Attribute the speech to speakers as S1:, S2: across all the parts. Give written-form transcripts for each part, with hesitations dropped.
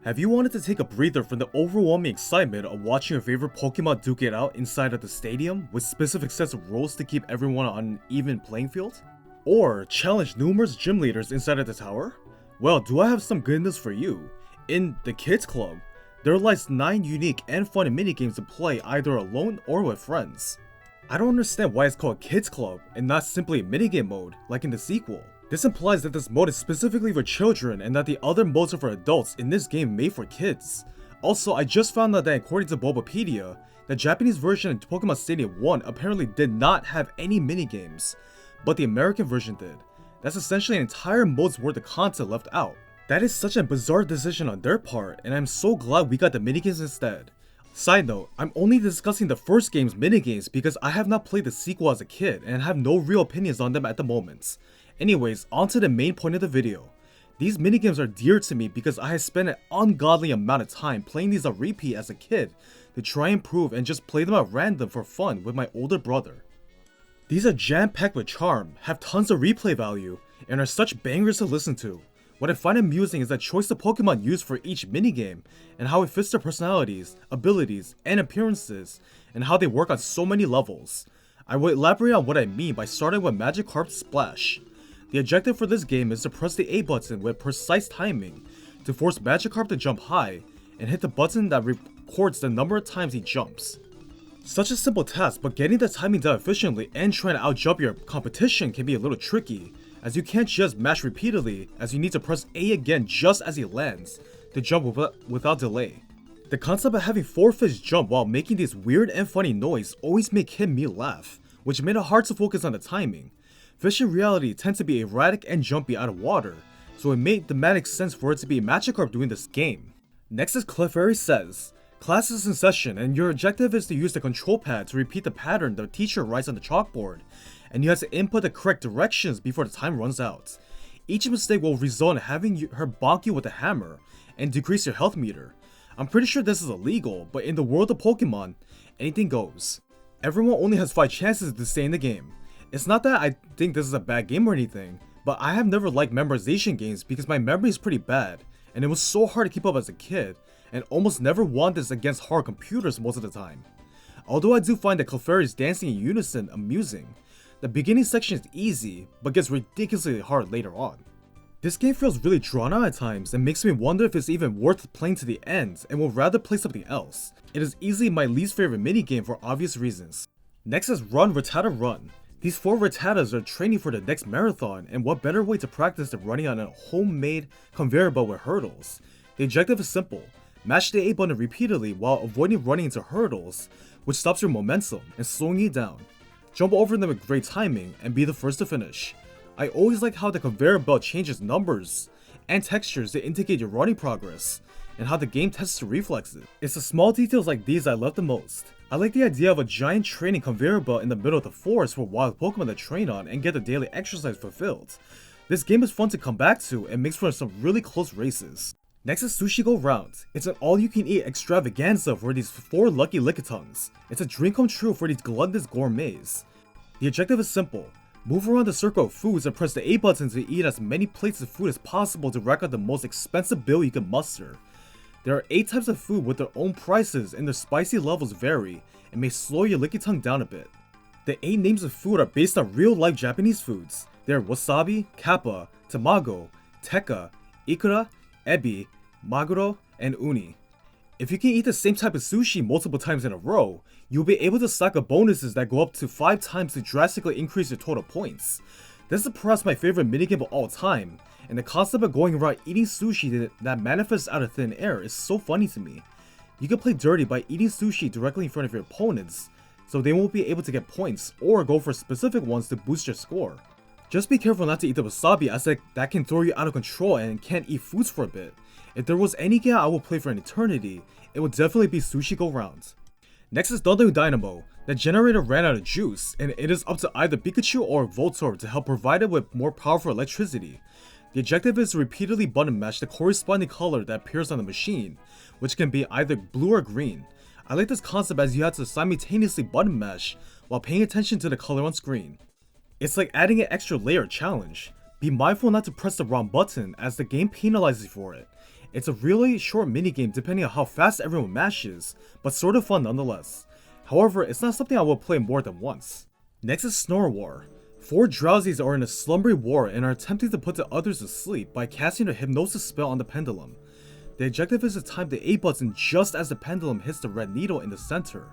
S1: Have you wanted to take a breather from the overwhelming excitement of watching your favorite Pokemon duke it out inside of the stadium with specific sets of rules to keep everyone on an even playing field? Or challenge numerous gym leaders inside of the tower? Well, do I have some good news for you. In the Kids Club, there lies 9 unique and fun minigames to play either alone or with friends. I don't understand why it's called Kids Club and not simply a minigame mode like in the sequel. This implies that this mode is specifically for children and that the other modes are for adults in this game made for kids. Also, I just found out that according to Bulbapedia, the Japanese version of Pokemon Stadium 1 apparently did not have any minigames, but the American version did. That's essentially an entire mode's worth of content left out. That is such a bizarre decision on their part, and I'm so glad we got the minigames instead. Side note, I'm only discussing the first game's minigames because I have not played the sequel as a kid and have no real opinions on them at the moment. Anyways, on to the main point of the video. These minigames are dear to me because I have spent an ungodly amount of time playing these on repeat as a kid to try and improve and just play them at random for fun with my older brother. These are jam-packed with charm, have tons of replay value, and are such bangers to listen to. What I find amusing is the choice of Pokemon used for each minigame, and how it fits their personalities, abilities, and appearances, and how they work on so many levels. I will elaborate on what I mean by starting with Magikarp's Splash. The objective for this game is to press the A button with precise timing to force Magikarp to jump high, and hit the button that records the number of times he jumps. Such a simple task, but getting the timing done efficiently and trying to outjump your competition can be a little tricky, as you can't just mash repeatedly, as you need to press A again just as he lands to jump without delay. The concept of having 4 fish jump while making this weird and funny noise always made him me laugh, which made it hard to focus on the timing. Fish in reality tend to be erratic and jumpy out of water, so it made thematic sense for it to be Magikarp doing this game. Next is Clefairy says, class is in session and your objective is to use the control pad to repeat the pattern the teacher writes on the chalkboard, and you have to input the correct directions before the time runs out. Each mistake will result in having her bonk you with a hammer and decrease your health meter. I'm pretty sure this is illegal, but in the world of Pokemon, anything goes. Everyone only has 5 chances to stay in the game. It's not that I think this is a bad game or anything, but I have never liked memorization games because my memory is pretty bad, and it was so hard to keep up as a kid, and almost never won this against hard computers most of the time. Although I do find that Clefairy's dancing in unison amusing, the beginning section is easy, but gets ridiculously hard later on. This game feels really drawn out at times and makes me wonder if it's even worth playing to the end and will rather play something else. It is easily my least favorite minigame for obvious reasons. Next is Run Rattata Run. These 4 Rattatas are training for the next marathon, and what better way to practice than running on a homemade conveyor belt with hurdles. The objective is simple, mash the A button repeatedly while avoiding running into hurdles, which stops your momentum and slowing you down. Jump over them with great timing and be the first to finish. I always like how the conveyor belt changes numbers and textures to indicate your running progress, and how the game tests your reflexes. It's the small details like these I love the most. I like the idea of a giant training conveyor belt in the middle of the forest for wild Pokemon to train on and get the daily exercise fulfilled. This game is fun to come back to and makes for some really close races. Next is Sushi Go Round. It's an all-you-can-eat extravaganza for these 4 lucky Lickitungs. It's a dream come true for these gluttonous gourmets. The objective is simple. Move around the circle of foods and press the A button to eat as many plates of food as possible to rack up the most expensive bill you can muster. There are 8 types of food with their own prices, and their spicy levels vary and may slow your Lickitung down a bit. The 8 names of food are based on real-life Japanese foods. They are wasabi, kappa, tamago, tekka, ikura, ebi, maguro, and uni. If you can eat the same type of sushi multiple times in a row, you'll be able to stack up bonuses that go up to 5 times to drastically increase your total points. This is perhaps my favorite minigame of all time, and the concept of going around eating sushi that manifests out of thin air is so funny to me. You can play dirty by eating sushi directly in front of your opponents, so they won't be able to get points, or go for specific ones to boost your score. Just be careful not to eat the wasabi, as that can throw you out of control and can't eat foods for a bit. If there was any game I would play for an eternity, it would definitely be Sushi Go Round. Next is Thunder Dynamo. The generator ran out of juice, and it is up to either Pikachu or Voltorb to help provide it with more powerful electricity. The objective is to repeatedly button mash the corresponding color that appears on the machine, which can be either blue or green. I like this concept as you have to simultaneously button mash while paying attention to the color on screen. It's like adding an extra layer challenge. Be mindful not to press the wrong button as the game penalizes you for it. It's a really short minigame depending on how fast everyone mashes, but sort of fun nonetheless. However, it's not something I will play more than once. Next is Snore War. 4 drowsies are in a slumbery war and are attempting to put the others to sleep by casting a hypnosis spell on the pendulum. The objective is to time the A button just as the pendulum hits the red needle in the center.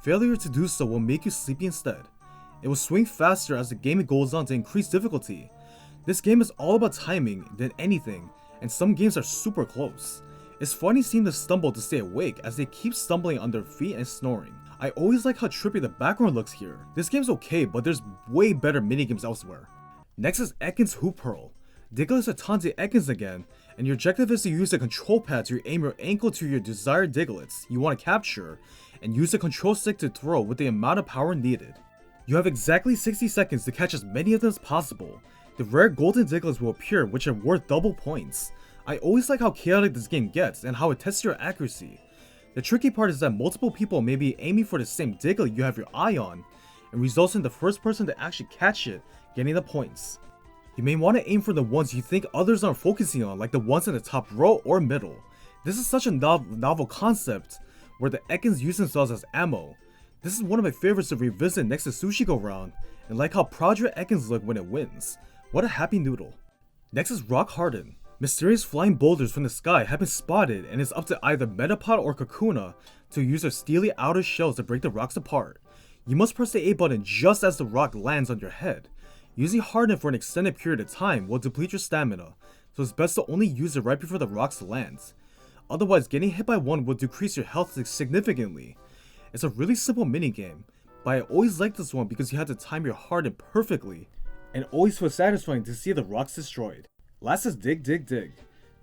S1: Failure to do so will make you sleepy instead. It will swing faster as the game goes on to increase difficulty. This game is all about timing than anything, and some games are super close. It's funny seeing them stumble to stay awake as they keep stumbling on their feet and snoring. I always like how trippy the background looks here. This game's okay, but there's way better minigames elsewhere. Next is Ekans Hoop Hurl. Diglets are taunting Ekans again, and your objective is to use the control pad to aim your ankle to your desired Diglets you want to capture, and use the control stick to throw with the amount of power needed. You have exactly 60 seconds to catch as many of them as possible. The rare golden Diglets will appear, which are worth double points. I always like how chaotic this game gets and how it tests your accuracy. The tricky part is that multiple people may be aiming for the same Diglett you have your eye on, and results in the first person to actually catch it getting the points. You may want to aim for the ones you think others aren't focusing on, like the ones in the top row or middle. This is such a novel concept, where the Ekans use themselves as ammo. This is one of my favorites to revisit next to Sushi Go Round, and like how proud your Ekans look when it wins. What a happy noodle. Next is Rock Harden. Mysterious flying boulders from the sky have been spotted, and it's up to either Metapod or Kakuna to use their steely outer shells to break the rocks apart. You must press the A button just as the rock lands on your head. Using Harden for an extended period of time will deplete your stamina, so it's best to only use it right before the rocks land. Otherwise, getting hit by one will decrease your health significantly. It's a really simple minigame, but I always liked this one because you had to time your Harden perfectly, and always feel satisfying to see the rocks destroyed. Last is Dig Dig Dig.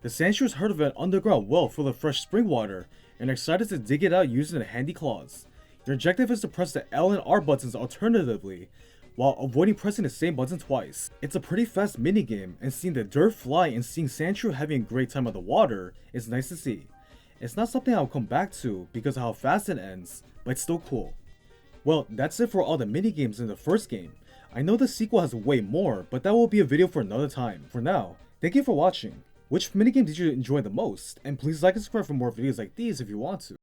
S1: The Sandshrews heard of an underground well full of fresh spring water and are excited to dig it out using their handy claws. Your objective is to press the L and R buttons alternatively, while avoiding pressing the same button twice. It's a pretty fast minigame, and seeing the dirt fly and seeing Sandshrew having a great time on the water is nice to see. It's not something I'll come back to because of how fast it ends, but it's still cool. Well, that's it for all the minigames in the first game. I know the sequel has way more, but that will be a video for another time. For now, thank you for watching. Which minigame did you enjoy the most? And please like and subscribe for more videos like these if you want to.